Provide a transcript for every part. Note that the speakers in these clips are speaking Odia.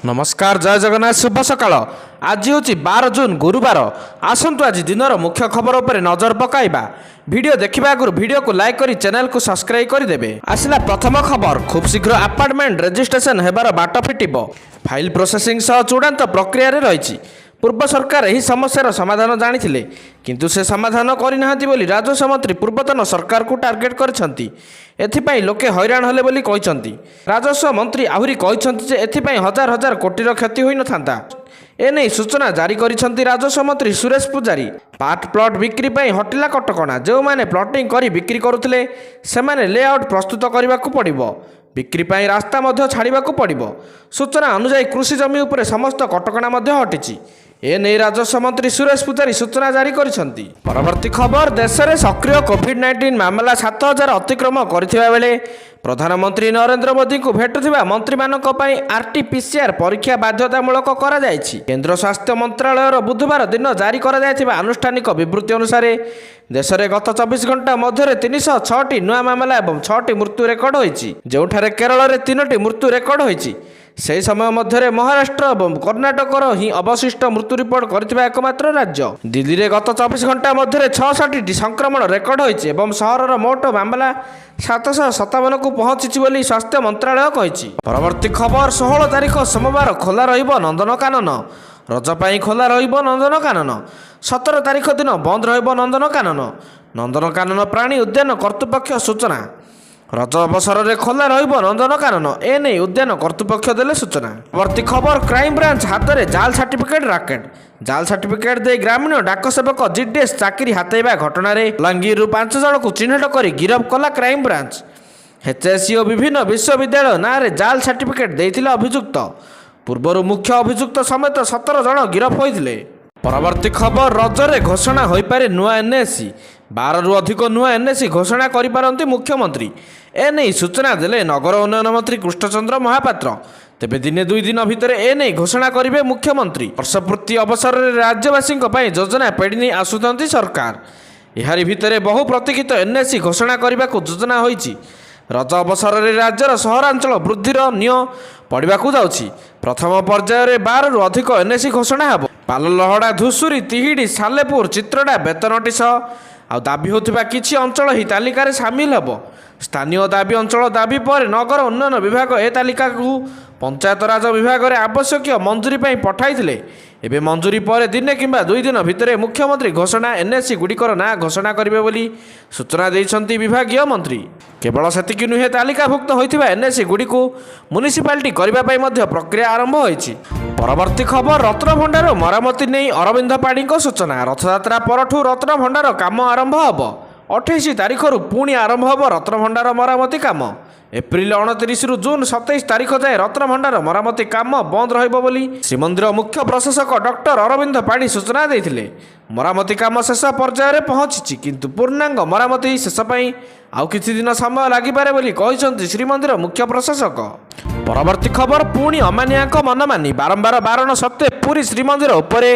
नमस्कार जय जगन्नाथ शुभ सकाळ आज हूँ 12 जून गुरुवार आसतु आज दिनर मुख्य खबर उपर नजर पकाइबा वीडियो देखा आगु वीडियो को लाइक करी चैनल को सब्सक्राइब करदेवे आसला प्रथम खबर खूब शीघ्र अपार्टमेंट रजिस्ट्रेशन होबार बाट फिटिब फाइल प्रोसेसिंग सह चूड़ांत प्रक्रिया रही पूर्व सरकार यही समस्यार समाधान जानी किंतु से समाधान करना राजस्व मंत्री पूर्वतन सरकार को टार्गेट कर लोके हैरान हेले बोली कहते राजस्व मंत्री आहरी कहते एथिपाई हजार हजार कोटीर क्षति होई न थांता एने सूचना जारी करिसेंती राजस्व मंत्री सुरेश पुजारी पार्ट प्लॉट बिक्री पर हटिला कटकणा जो मैंने प्लॉटिंग करी बिक्री करुले से लेआउट प्रस्तुत करने को पड़ो बिक्री पर रास्ता छाड़ा पड़ो सूचना अनुजाई कृषि जमी उपरे समस्त कटकणा हटिची एने राजस्व मंत्री सुरेश पुजारी सूचना जारी करिसेंती। परवर्ती खबर देश में सक्रिय कोविड-19 मामला 7000 अतिक्रम करथिबा बेले प्रधानमंत्री नरेंद्र मोदी को भेटुथिबा मंत्री मानक पई आरटीपीसीआर परीक्षा बाध्यतामूलक करा जायछि। केंद्र स्वास्थ्य मंत्रालय बुधवार दिन जारी करा जायथिबा आनुष्ठानिक विवृत्ति अनुसार देश में गत 24 घंटा मध्य 306 नुआ मामला और 6टी मृत्यु रेकर्ड होइछि जोठारे केरल में 3टी मृत्यु रेकर्ड होइछि। से समय मध्य महाराष्ट्र और कर्णाटकर ही अवशिष्ट मृत्यु रिपोर्ट करथिबा एकमात्र राज्य। दिल्ली में गत 24 घंटा मध्य 66 संक्रमण रेकर्ड होइछि एवं सहरर मोट मामला 757 को पहुंची बोली स्वास्थ्य मंत्रालय कहिछि। परवर्ती खबर 16 तारिख सोमवार खोला रहिबो नंदनकानन रजपाई खोला रहिबो नंदनकानन 17 तारिख दिन बंद रहिबो नंदनकानन प्राणी उद्यान कर्तृपक्ष सूचना रज अवसर में खोला रहिबो नंदनकानन एने उद्यान कर्तृपक्ष देले सूचना। परवर्ती खबर क्राइम ब्रांच हाथ में जाल सर्टिफिकेट राकेट जाल सर्टिफिकेट दे ग्रामीण डाक सेवक जीडीएस चाकरी हातेबा घटना बलांगीर 5 जन को चिन्हट कर गिरफ कला क्राइम ब्रांच। एचएससीओ विभिन्न विश्वविद्यालय ना जाल सर्टिफिकेट देथिले अभियुक्त पूर्वर मुख्य अभियुक्त समेत 17 जन गिरफ होइथिले। परवर्ती खबर रजरे घोषणा हो पारे नुआ एनएससी 12 रु अधिक नुआ एनएससी घोषणा करिपारंती मुख्यमंत्री एने सूचना देले नगर उन्नयन मंत्री कृष्णचंद्र महापात्र। तेबे दिने 2 दिन भितर एने घोषणा करिवे मुख्यमंत्री। वर्षपूर्ति अवसर में राज्यवासी योजना पेड़ी नहीं आसुचंती सरकार एहारी भितर बहु प्रतीक्षित एनएससी घोषणा करने को योजना होइछि। रज अवसर में राज्यर सहरांचल वृद्धिर नियो पड़ा जाउछि। प्रथम पर्यायर 12 रु अधिक एनएससी घोषणा हेब पाललहड़ा धुसुरी तिहिडी सालेपुर चित्रडा बेतनटी सह दाबी होथिबा किछि अंचल ही तालिकार सामिल हेब। स्थानीय दाबी अंचल दाबी पर नगर उन्नयन विभाग ए तालिका को पंचायत राज विभाग में आवश्यक मंजूरी पर पठाई एवं मंजूरी पर दिने किंबा 2 दिन भितर मुख्यमंत्री घोषणा एनएससी गुड़िकर ना घोषणा करेंगे बोली सूचना देइछंती विभागीय मंत्री। केवल सेतिकी नुहे तालिकाभुक्त होइथिबा एनएससी गुड़ी को म्युनिसिपालिटी करने मध्य प्रक्रिया आरंभ होइछि। परवर्ती खबर रत्नभंडार मरामती नहीं अरविंद पाढ़ी सूचना रथयात्रा परठू रत्नभंडार काम आरंभ होब 28 तारिख पुणी आरंभ होब रत्नभंडार मरामती काम। एप्रिल 29 रु जून 27 तारिख जाए रत्नभंडार मरामती काम बंद रहिबो बोली श्रीमंदिर मुख्य प्रशासक डॉक्टर अरविंद पाढ़ी सूचना देथिले। मरामती काम शेष पर्यायर पहुंची किंतु पूर्णांग मरामती शेष पाई आउ किछि दिन समय लागिपारे बोली कहिसंती श्रीमंदिर मुख्य प्रशासक। परवर्ती खबर पुणी अमानिया मनमानी बारंबार बारण सत्वे पुरी श्रीमंदिर उपरे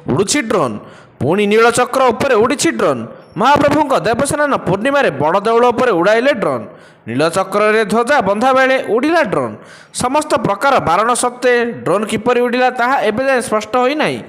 उड़ुछि ड्रोन पुणी नीलचक्र उपरे उड़ीछि ड्रोन। महाप्रभु देवस्नान पूर्णिमा बड़ देउल उपरे उड़ाइले ड्रोन नीलचक्र रे ध्वजा बंधा बेले उड़िला ड्रोन। समस्त प्रकार बारण सत्वे ड्रोन किपरि उड़िला ताहा एबे जाए स्पष्ट होई नाही।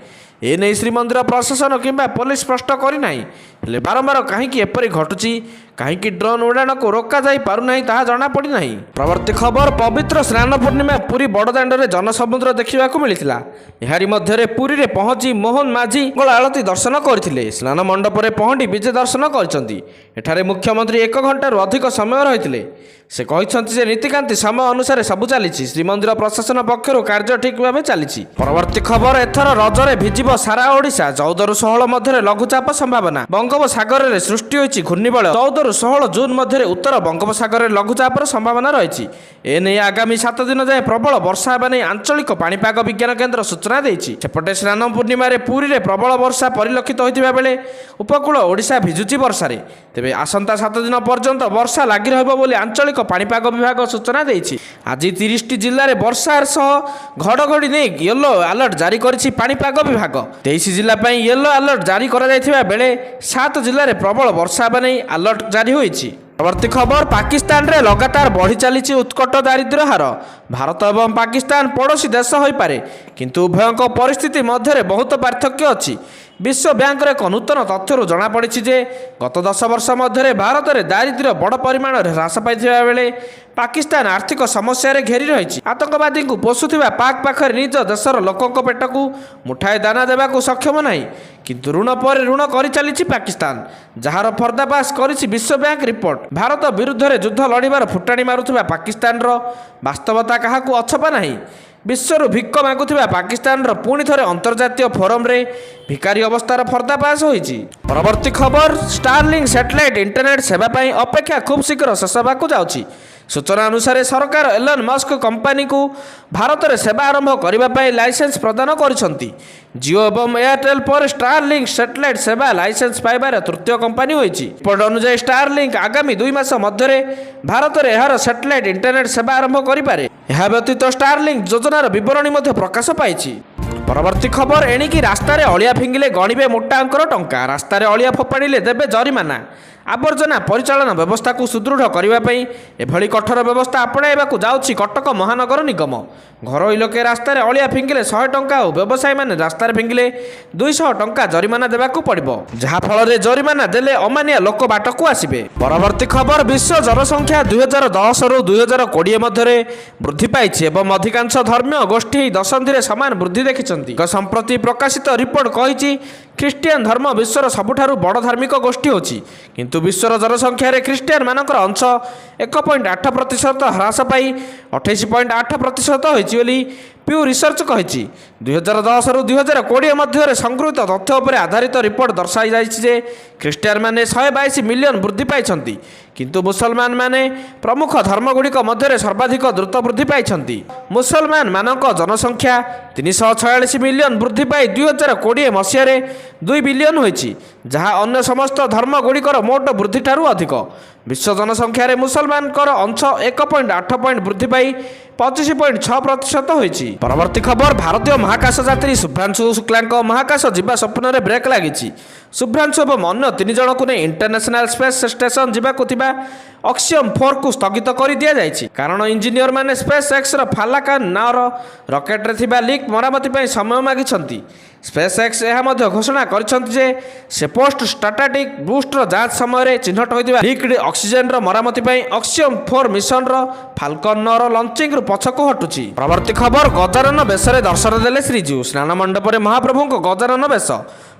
एने श्रीमंदिर प्रशासन किंबा पुलिस स्पष्ट करना हेले बारंबार कहीं एपरी घटुची कहीं ड्रोन उड़ाण को रोका जाई पारुनाही ताहा जना पड़ी नाही। प्रवर्ती खबर पवित्र स्नान पूर्णिमा पुरी बड़दाण्ड जनसमुद्र देखा मिलता एहारी मध्य पुरी रे पहुंची मोहन माझी मंगल आलती दर्शन करथिले। स्नान मंडप रे पहुंची विजय दर्शन करछंती। एठारे मुख्यमंत्री 1 घंटा अधिक समय रहिथिले। से कहते जे नीतिकांति समय अनुसार सबु चली श्रीमंदिर प्रशासन पक्षर कार्य ठीक भाव चली। परवर्ती खबर एथर रजरे भिजिब सारा ओडिशा 14 रु 16 मध्य लघुचाप संभावना बंगोपसागर में सृष्टि होइछि घूर्णिबल 14 रु 16 जून मध्य उत्तर बंगोपसागर में लघुचापर संभावना रही एने आगामी 7 दिन जाए प्रबल वर्षा हेबा नहीं आंचलिक पाणीपाग विज्ञान केन्द्र सूचना देइछि। सेपटे स्नान पूर्णिमा पुरी रे प्रबल वर्षा परिलक्षित होइथिबा बेले उपकूल ओडिशा भिजुछि वर्षारे। तेबे आसंता 7 दिन पर्यंत वर्षा लागि रहइबो बोली आंचलिक पाणीपाग विभाग सूचना देइछि। आज 30टी जिल्ला रे वर्षा सह घड़घड़ी नहीं येलो अलर्ट जारी करिछि पाणीपाग विभाग। 23 जिला येलो अलर्ट जारी करा जायथिबा बेले 7 जिल्ला रे प्रबल वर्षा हेबा नहीं अलर्ट जारी होइछि। ପରବର୍ତ୍ତୀ ଖବର ପାକିସ୍ତାନରେ ଲଗାତାର ବଢ଼ି ଚାଲିଛି ଉତ୍କଟ ଦାରିଦ୍ର୍ୟ ହାର। ଭାରତ ଏବଂ ପାକିସ୍ତାନ ପଡ଼ୋଶୀ ଦେଶ ହୋଇପାରେ, କିନ୍ତୁ ଉଭୟଙ୍କ ପରିସ୍ଥିତି ମଧ୍ୟରେ ବହୁତ ପାର୍ଥକ୍ୟ ଅଛି। ବିଶ୍ୱ ବ୍ୟାଙ୍କର ଏକ ନୂତନ ତଥ୍ୟରୁ ଜଣାପଡ଼ିଛି ଯେ ଗତ 10 ବର୍ଷ ମଧ୍ୟରେ ଭାରତରେ ଦାରିଦ୍ର୍ୟ ବଡ଼ ପରିମାଣରେ ହ୍ରାସ ପାଇଥିବା ବେଳେ ପାକିସ୍ତାନ ଆର୍ଥିକ ସମସ୍ୟାରେ ଘେରି ରହିଛି। ଆତଙ୍କବାଦୀଙ୍କୁ ପୋଷୁଥିବା ପାକ୍ ପାଖରେ ନିଜ ଦେଶର ଲୋକଙ୍କ ପେଟକୁ ମୁଠାଏ ଦାନା ଦେବାକୁ ସକ୍ଷମ ନାହିଁ, କିନ୍ତୁ ଋଣ ପରେ ଋଣ କରିଚାଲିଛି ପାକିସ୍ତାନ, ଯାହାର ପର୍ଦ୍ଦାଫାଶ କରିଛି ବିଶ୍ୱ ବ୍ୟାଙ୍କ ରିପୋର୍ଟ। ଭାରତ ବିରୁଦ୍ଧରେ ଯୁଦ୍ଧ ଲଢ଼ିବାର ଫୁଟାଣି ମାରୁଥିବା ପାକିସ୍ତାନର ବାସ୍ତବତା କାହାକୁ ଅଛପା ନାହିଁ। ବିଶ୍ୱରୁ ଭିକ ମାଗୁଥିବା ପାକିସ୍ତାନର ପୁଣି ଥରେ ଅନ୍ତର୍ଜାତୀୟ ଫୋରମରେ ଭିକାରୀ ଅବସ୍ଥାର ପର୍ଦ୍ଦାଫାଶ ହୋଇଛି। ପରବର୍ତ୍ତୀ ଖବର ଷ୍ଟାରଲିଙ୍କ ସ୍ୟାଟେଲାଇଟ୍ ଇଣ୍ଟରନେଟ୍ ସେବା ପାଇଁ ଅପେକ୍ଷା ଖୁବ୍ ଶୀଘ୍ର ଶେଷ ହେବାକୁ ଯାଉଛି। ସୂଚନା ଅନୁସାରେ ସରକାର ଏଲନ୍ ମସ୍କ କମ୍ପାନୀକୁ ଭାରତରେ ସେବା ଆରମ୍ଭ କରିବା ପାଇଁ ଲାଇସେନ୍ସ ପ୍ରଦାନ କରିଛନ୍ତି। ଜିଓ ଏବଂ ଏୟାରଟେଲ୍ ପରେ ଷ୍ଟାରଲିଙ୍କ ସ୍ୟାଟେଲାଇଟ୍ ସେବା ଲାଇସେନ୍ସ ପାଇବାର ତୃତୀୟ କମ୍ପାନୀ ହୋଇଛି। ରିପୋର୍ଟ ଅନୁଯାୟୀ ଷ୍ଟାରଲିଙ୍କ ଆଗାମୀ 2 ମାସ ମଧ୍ୟରେ ଭାରତରେ ଏହାର ସ୍ୟାଟେଲାଇଟ୍ ଇଣ୍ଟରନେଟ୍ ସେବା ଆରମ୍ଭ କରିପାରେ। ଏହା ବ୍ୟତୀତ ଷ୍ଟାରଲିଙ୍କ ଯୋଜନାର ବିବରଣୀ ମଧ୍ୟ ପ୍ରକାଶ ପାଇଛି। ପରବର୍ତ୍ତୀ ଖବର ଏଣିକି ରାସ୍ତାରେ ଅଳିଆ ଫିଙ୍ଗିଲେ ଗଣିବେ ମୋଟା ଅଙ୍କର ଟଙ୍କା। ରାସ୍ତାରେ ଅଳିଆ ଫୋପାଡ଼ିଲେ ଦେବେ ଜରିମାନା। ଆବର୍ଜନା ପରିଚାଳନା ବ୍ୟବସ୍ଥାକୁ ସୁଦୃଢ଼ କରିବା ପାଇଁ ଏଭଳି କଠୋର ବ୍ୟବସ୍ଥା ଆପଣାଇବାକୁ ଯାଉଛି କଟକ ମହାନଗର ନିଗମ। ଘରୋଇ ଲୋକେ ରାସ୍ତାରେ ଅଳିଆ ଫିଙ୍ଗିଲେ 100 ଟଙ୍କା ଓ ବ୍ୟବସାୟୀମାନେ ରାସ୍ତାରେ ଫିଙ୍ଗିଲେ 200 ଟଙ୍କା ଜରିମାନା ଦେବାକୁ ପଡ଼ିବ, ଯାହାଫଳରେ ଜରିମାନା ଦେଲେ ଅମାନିଆ ଲୋକ ବାଟକୁ ଆସିବେ। ପରବର୍ତ୍ତୀ ଖବର ବିଶ୍ୱ ଜନସଂଖ୍ୟା 2010ରୁ 2020 ମଧ୍ୟରେ ବୃଦ୍ଧି ପାଇଛି ଏବଂ ଅଧିକାଂଶ ଧର୍ମୀୟ ଗୋଷ୍ଠୀ ଏହି ଦଶନ୍ଧିରେ ସମାନ ବୃଦ୍ଧି ଦେଖିଛନ୍ତି। ଏକ ସମ୍ପ୍ରତି ପ୍ରକାଶିତ ରିପୋର୍ଟ କହିଛି ଖ୍ରୀଷ୍ଟିଆନ ଧର୍ମ ବିଶ୍ୱର ସବୁଠାରୁ ବଡ଼ ଧାର୍ମିକ ଗୋଷ୍ଠୀ ହେଉଛି, କିନ୍ତୁ ବିଶ୍ୱର ଜନସଂଖ୍ୟାରେ ଖ୍ରୀଷ୍ଟିଆନମାନଙ୍କର ଅଂଶ 1.8% ହ୍ରାସ ପାଇ 28.8% ହୋଇଛି ବୋଲି ପିଉ ରିସର୍ଚ୍ଚ କହିଛି। 2010ରୁ 2020 ମଧ୍ୟରେ ସଂଗୃହୀତ ତଥ୍ୟ ଉପରେ ଆଧାରିତ ରିପୋର୍ଟ ଦର୍ଶାଯାଇଛି ଯେ ଖ୍ରୀଷ୍ଟିଆନମାନେ 122 ମିଲିୟନ ବୃଦ୍ଧି ପାଇଛନ୍ତି, କିନ୍ତୁ ମୁସଲମାନମାନେ ପ୍ରମୁଖ ଧର୍ମଗୁଡ଼ିକ ମଧ୍ୟରେ ସର୍ବାଧିକ ଦ୍ରୁତ ବୃଦ୍ଧି ପାଇଛନ୍ତି। ମୁସଲମାନମାନଙ୍କ ଜନସଂଖ୍ୟା 346 ମିଲିୟନ ବୃଦ୍ଧି ପାଇ 2020 ମସିହାରେ 2 ବିଲିୟନ ହୋଇଛି, ଯାହା ଅନ୍ୟ ସମସ୍ତ ଧର୍ମଗୁଡ଼ିକର ମୋଟ ବୃଦ୍ଧିଠାରୁ ଅଧିକ। ବିଶ୍ୱ ଜନସଂଖ୍ୟାରେ ମୁସଲମାନଙ୍କର ଅଂଶ 1.8 ପଏଣ୍ଟ ବୃଦ୍ଧି ପାଇ 25.6% ହୋଇଛି। ପରବର୍ତ୍ତୀ ଖବର ଭାରତୀୟ ମହାକାଶ ଯାତ୍ରୀ ଶୁଭ୍ରାଂଶୁ ଶୁକ୍ଲାଙ୍କ ମହାକାଶ ଯିବା ସ୍ୱପ୍ନରେ ବ୍ରେକ୍ ଲାଗିଛି। ଶୁଭ୍ରାଂଶୁ ଏବଂ ଅନ୍ୟ 3 ଜଣଙ୍କୁ ନେଇ ଇଣ୍ଟରନ୍ୟାସନାଲ ସ୍ପେସ୍ ଷ୍ଟେସନ ଯିବାକୁ ଥିବା ଅକ୍ସିୟମ୍ 4କୁ ସ୍ଥଗିତ କରି ଦିଆଯାଇଛି, କାରଣ ଇଞ୍ଜିନିୟରମାନେ ସ୍ପେସ୍ ଏକ୍ସର ଫାଲାକାନ୍ ନାଁର ରକେଟରେ ଥିବା ଲିକ୍ ମରାମତି ପାଇଁ ସମୟ ମାଗିଛନ୍ତି। ସ୍ପେସ୍ ଏକ୍ସ ଏହା ମଧ୍ୟ ଘୋଷଣା କରିଛନ୍ତି ଯେ ସେ ପୋଷ୍ଟ ଷ୍ଟାଟାଟିକ୍ ବୁଷ୍ଟର ଯାଞ୍ଚ ସମୟରେ ଚିହ୍ନଟ ହୋଇଥିବା ଲିକ୍ଡ ଅକ୍ସିଜେନର ମରାମତି ପାଇଁ ଅକ୍ସିୟମ୍ 4 ମିଶନର ଫାଲକନ୍ 9ର ଲଞ୍ଚିଂରୁ ପଛକୁ ହଟୁଛି। ପରବର୍ତ୍ତୀ ଖବର ଗଜାନନ ବେଶରେ ଦର୍ଶନ ଦେଲେ ଶ୍ରୀଜୀଉ। ସ୍ନାନ ମଣ୍ଡପରେ ମହାପ୍ରଭୁଙ୍କ ଗଜାନନ ବେଶ।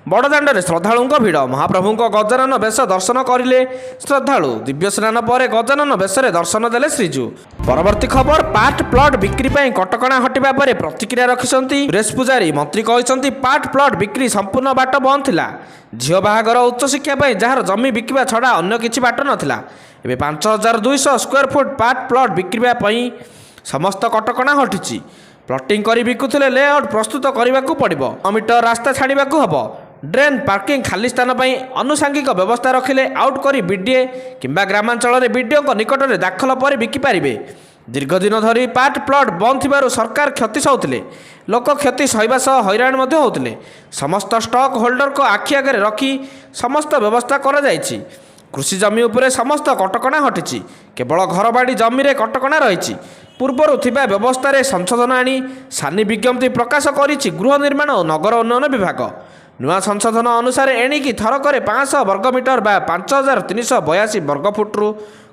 ବଡ଼ଦାଣ୍ଡରେ ଶ୍ରଦ୍ଧାଳୁଙ୍କ ଭିଡ଼। ମହାପ୍ରଭୁଙ୍କ ଗଜାନନ ବେଶ ଦର୍ଶନ କରିଲେ ଶ୍ରଦ୍ଧାଳୁ। ଦିବ୍ୟ ସ୍ନାନ ପରେ ଗଜାନନ ବେଶରେ ଦର୍ଶନ ଦେଲେ ଶ୍ରୀଜୀଉ। ପରବର୍ତ୍ତୀ ଖବର ପାର୍ଟ ପ୍ଲଟ ବିକ୍ରି ପାଇଁ କଟକଣା ହଟିବା ପରେ ପ୍ରତିକ୍ରିୟା ରଖିଛନ୍ତି ସୁରେଶ ପୂଜାରୀ। ମନ୍ତ୍ରୀ କହିଛନ୍ତି ପାର୍ଟ ପ୍ଲଟ ବିକ୍ରି ସମ୍ପୂର୍ଣ୍ଣ ବାଟ ବନ୍ଦ ଥିଲା। ଝିଅ ବାହାଘର ଉଚ୍ଚଶିକ୍ଷା ପାଇଁ ଯାହାର ଜମି ବିକିବା ଛଡ଼ା ଅନ୍ୟ କିଛି ବାଟ ନଥିଲା। ଏବେ 5200 ସ୍କୋୟାର ଫୁଟ ପାର୍ଟ ପ୍ଲଟ ବିକ୍ରିବା ପାଇଁ ସମସ୍ତ କଟକଣା ହଟିଛି। ପ୍ଲଟିଂ କରି ବିକୁଥିଲେ ଲେଆଉଟ୍ ପ୍ରସ୍ତୁତ କରିବାକୁ ପଡ଼ିବ। 9 ମିଟର ରାସ୍ତା ଛାଡ଼ିବାକୁ ହେବ। ଡ୍ରେନ୍ ପାର୍କିଂ ଖାଲି ସ୍ଥାନ ପାଇଁ ଆନୁଷାଙ୍ଗିକ ବ୍ୟବସ୍ଥା ରଖିଲେ ଆଉଟ୍ କରି ବିଡିଏ କିମ୍ବା ଗ୍ରାମାଞ୍ଚଳରେ ବିଡିଓଙ୍କ ନିକଟରେ ଦାଖଲ ପରେ ବିକିପାରିବେ। ଦୀର୍ଘଦିନ ଧରି ପାର୍ଟ ପ୍ଲଟ ବନ୍ଦ ଥିବାରୁ ସରକାର କ୍ଷତି ସହୁଥିଲେ। ଲୋକ କ୍ଷତି ସହିବା ସହ ହଇରାଣ ମଧ୍ୟ ହେଉଥିଲେ। ସମସ୍ତ ଷ୍ଟକ୍ ହୋଲ୍ଡରଙ୍କ ଆଖି ଆଗରେ ରଖି ସମସ୍ତ ବ୍ୟବସ୍ଥା କରାଯାଇଛି। କୃଷି ଜମି ଉପରେ ସମସ୍ତ କଟକଣା ହଟିଛି। କେବଳ ଘରବାଡ଼ି ଜମିରେ କଟକଣା ରହିଛି। ପୂର୍ବରୁ ଥିବା ବ୍ୟବସ୍ଥାରେ ସଂଶୋଧନ ଆଣି ସାନି ବିଜ୍ଞପ୍ତି ପ୍ରକାଶ କରିଛି ଗୃହ ନିର୍ମାଣ ଓ ନଗର ଉନ୍ନୟନ ବିଭାଗ। ନୂଆ ସଂଶୋଧନ ଅନୁସାରେ ଏଣିକି ଥରକରେ 500 ବର୍ଗମିଟର ବା 5382 ବର୍ଗଫୁଟରୁ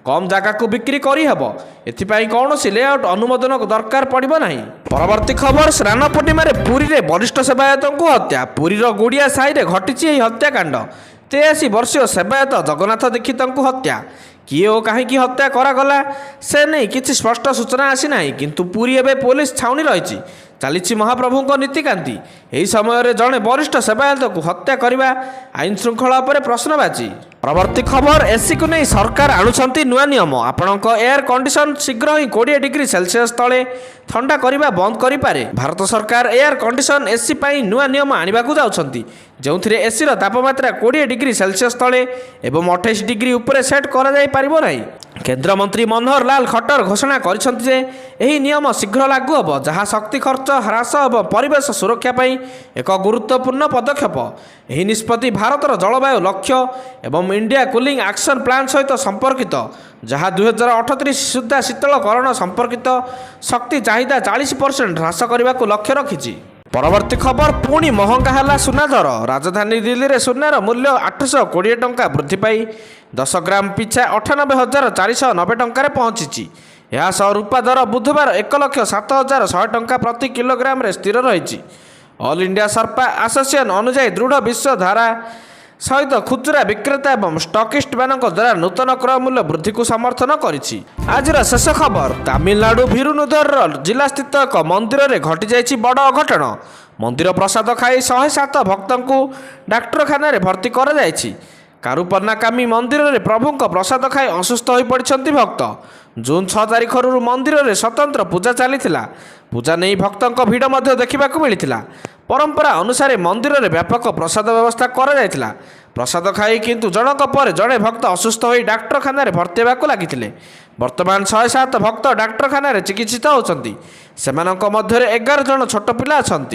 କମ୍ ଜାଗାକୁ ବିକ୍ରି କରିହେବ। ଏଥିପାଇଁ କୌଣସି ଲେଆଉଟ୍ ଅନୁମୋଦନ ଦରକାର ପଡ଼ିବ ନାହିଁ। ପରବର୍ତ୍ତୀ ଖବର ସ୍ନାନ ପୂର୍ଣ୍ଣିମାରେ ପୁରୀରେ ବରିଷ୍ଠ ସେବାୟତଙ୍କୁ ହତ୍ୟା। ପୁରୀର ଗୁଡ଼ିଆ ସାହିରେ ଘଟିଛି ଏହି ହତ୍ୟାକାଣ୍ଡ। 83 ବର୍ଷୀୟ ସେବାୟତ ଜଗନ୍ନାଥ ଦୀକ୍ଷିତଙ୍କୁ ହତ୍ୟା। କିଏ ଓ କାହିଁକି ହତ୍ୟା କରାଗଲା ସେ ନେଇ କିଛି ସ୍ପଷ୍ଟ ସୂଚନା ଆସିନାହିଁ, କିନ୍ତୁ ପୁରୀ ଏବେ ପୋଲିସ ଛାଉଣି ରହିଛି। ଚାଲିଛି ମହାପ୍ରଭୁଙ୍କ ନୀତିକାନ୍ତି। ଏହି ସମୟରେ ଜଣେ ବରିଷ୍ଠ ସେବାୟତଙ୍କୁ ହତ୍ୟା କରିବା ଆଇନ ଶୃଙ୍ଖଳା ଉପରେ ପ୍ରଶ୍ନବାଚୀ। ପରବର୍ତ୍ତୀ ଖବର ଏସିକୁ ନେଇ ସରକାର ଆଣୁଛନ୍ତି ନୂଆ ନିୟମ। ଆପଣଙ୍କ ଏୟାର କଣ୍ଡିସନ ଶୀଘ୍ର ହିଁ 20 ଡିଗ୍ରୀ ସେଲସିୟସ୍ ତଳେ ଥଣ୍ଡା କରିବା ବନ୍ଦ କରିପାରେ। ଭାରତ ସରକାର ଏୟାର କଣ୍ଡିସନ ଏସି ପାଇଁ ନୂଆ ନିୟମ ଆଣିବାକୁ ଯାଉଛନ୍ତି, ଯେଉଁଥିରେ ଏସିର ତାପମାତ୍ରା 20 ଡିଗ୍ରୀ ସେଲସିୟସ୍ ତଳେ ଏବଂ 28 ଡିଗ୍ରୀ ଉପରେ ସେଟ୍ କରାଯାଇପାରିବ ନାହିଁ। କେନ୍ଦ୍ରମନ୍ତ୍ରୀ ମନୋହର ଲାଲ ଖଟ୍ଟର ଘୋଷଣା କରିଛନ୍ତି ଯେ ଏହି ନିୟମ ଶୀଘ୍ର ଲାଗୁ ହେବ, ଯାହା ଶକ୍ତି ଖର୍ଚ୍ଚ ହ୍ରାସ ଏବଂ ପରିବେଶ ସୁରକ୍ଷା ପାଇଁ ଏକ ଗୁରୁତ୍ୱପୂର୍ଣ୍ଣ ପଦକ୍ଷେପ। ଏହି ନିଷ୍ପତ୍ତି ଭାରତର ଜଳବାୟୁ ଲକ୍ଷ୍ୟ ଏବଂ ଇଣ୍ଡିଆ କୁଲିଂ ଆକ୍ସନ୍ ପ୍ଲାନ୍ ସହିତ ସମ୍ପର୍କିତ, ଯାହା 2038 ସୁଦ୍ଧା ଶୀତଳକରଣ ସମ୍ପର୍କିତ ଶକ୍ତି ଚାହିଦା 40% ହ୍ରାସ କରିବାକୁ ଲକ୍ଷ୍ୟ ରଖିଛି। ପରବର୍ତ୍ତୀ ଖବର, ପୁଣି ମହଙ୍ଗା ହେଲା ସୁନା ଦର। ରାଜଧାନୀ ଦିଲ୍ଲୀରେ ସୁନାର ମୂଲ୍ୟ 820 ଟଙ୍କା ବୃଦ୍ଧି ପାଇ 10 ଗ୍ରାମ ପିଛା 98,490 ଟଙ୍କାରେ ପହଞ୍ଚିଛି। ଏହା ସହ ରୂପା ଦର ବୁଧବାର 1,07,100 ଟଙ୍କା ପ୍ରତି କିଲୋଗ୍ରାମରେ ସ୍ଥିର ରହିଛି। ଅଲ୍ ଇଣ୍ଡିଆ ସର୍ପା ଆସୋସିଏସନ୍ ଅନୁଯାୟୀ ଦୃଢ଼ ବିଶ୍ୱ ଧାରା ସହିତ ଖୁଚୁରା ବିକ୍ରେତା ଏବଂ ଷ୍ଟକିଷ୍ଟମାନଙ୍କ ଦ୍ୱାରା ନୂତନ କ୍ରୟ ମୂଲ୍ୟ ବୃଦ୍ଧିକୁ ସମର୍ଥନ କରିଛି। ଆଜିର ଶେଷ ଖବର, ତାମିଲନାଡୁ ଭିରୁନୁଧରର ଜିଲ୍ଲାସ୍ଥିତ ଏକ ମନ୍ଦିରରେ ଘଟିଯାଇଛି ବଡ଼ ଅଘଟଣ। ମନ୍ଦିର ପ୍ରସାଦ ଖାଇ 107 ଭକ୍ତଙ୍କୁ ଡାକ୍ତରଖାନାରେ ଭର୍ତ୍ତି କରାଯାଇଛି। କାରୁପନ୍ନାକାମୀ ମନ୍ଦିରରେ ପ୍ରଭୁଙ୍କ ପ୍ରସାଦ ଖାଇ ଅସୁସ୍ଥ ହୋଇପଡ଼ିଛନ୍ତି ଭକ୍ତ। ଜୁନ୍ 6 ତାରିଖରୁ ମନ୍ଦିରରେ ସ୍ୱତନ୍ତ୍ର ପୂଜା ଚାଲିଥିଲା। ପୂଜା ନେଇ ଭକ୍ତଙ୍କ ଭିଡ଼ ମଧ୍ୟ ଦେଖିବାକୁ ମିଳିଥିଲା। ପରମ୍ପରା ଅନୁସାରେ ମନ୍ଦିରରେ ବ୍ୟାପକ ପ୍ରସାଦ ବ୍ୟବସ୍ଥା କରାଯାଇଥିଲା। ପ୍ରସାଦ ଖାଇ କିନ୍ତୁ ଜଣକ ପରେ ଜଣେ ଭକ୍ତ ଅସୁସ୍ଥ ହୋଇ ଡାକ୍ତରଖାନାରେ ଭର୍ତ୍ତି ହେବାକୁ ଲାଗିଥିଲେ। ବର୍ତ୍ତମାନ 107 ଭକ୍ତ ଡାକ୍ତରଖାନାରେ ଚିକିତ୍ସିତ ହେଉଛନ୍ତି। ସେମାନଙ୍କ ମଧ୍ୟରେ 11 ଜଣ ଛୋଟ ପିଲା ଅଛନ୍ତି।